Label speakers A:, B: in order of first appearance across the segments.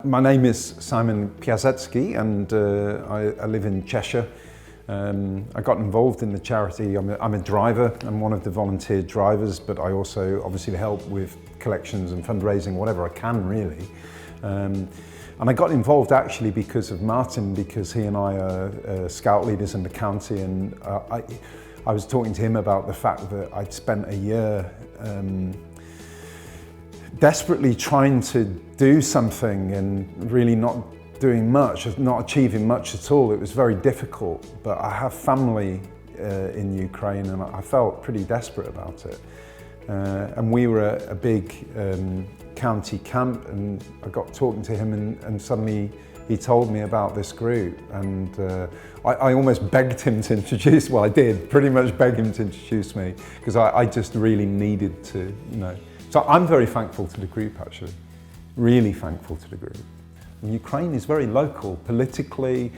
A: My name is Simon Piasecki and I live in Cheshire. I got involved in the charity. I'm a driver. I'm one of the volunteer drivers, but I also obviously help with collections and fundraising, whatever I can really. And I got involved actually because of Martin, because he and I are scout leaders in the county, and I was talking to him about the fact that I'd spent a year desperately trying to do something and really not doing much, not achieving much at all. It was very difficult, but I have family in Ukraine and I felt pretty desperate about it. And we were at a big county camp, and I got talking to him, and suddenly he told me about this group, and I almost begged him to introduce, well I did pretty much beg him to introduce me, because I just really needed to, So I'm very thankful to the group actually, really thankful to the group. And Ukraine is very local, politically,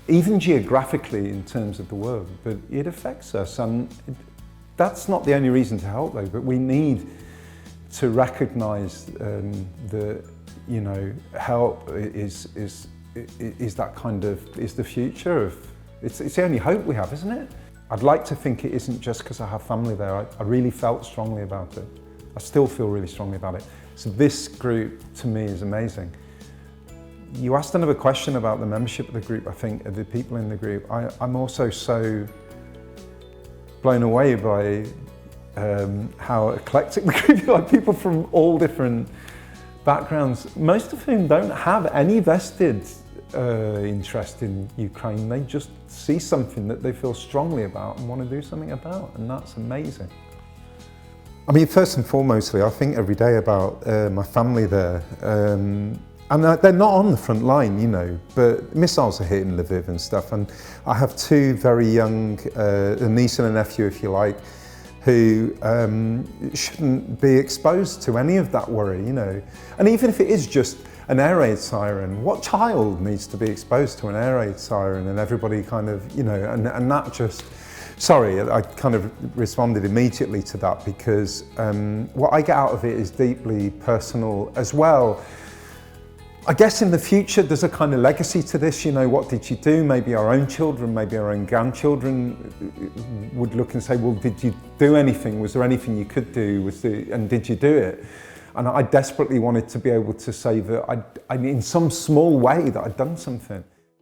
A: even geographically in terms of the world, but it affects us, and that's not the only reason to help though, but we need to recognise that, help is that kind of, is the future of, it's the only hope we have, isn't it? I'd like to think it isn't just because I have family there. I really felt strongly about it. I still feel really strongly about it. So this group to me is amazing. You asked another question about the membership of the group, I think, of the people in the group. I'm also so blown away by how eclectic the group is, like people from all different backgrounds, most of whom don't have any vested interest in Ukraine. They just see something that they feel strongly about and want to do something about, and that's amazing. I mean, first and foremostly, I think every day about my family there. And they're not on the front line, but missiles are hitting Lviv and stuff, and I have two very young, a niece and a nephew, if you like, who shouldn't be exposed to any of that worry, And even if it is just an air raid siren, what child needs to be exposed to an air raid siren, and everybody kind of, and that just, sorry, I kind of responded immediately to that, because what I get out of it is deeply personal as well. I guess in the future there's a kind of legacy to this, what did you do? Maybe our own children, maybe our own grandchildren would look and say, well, did you do anything? Was there anything you could do? And did you do it? And I desperately wanted to be able to say that in some small way that I'd done something.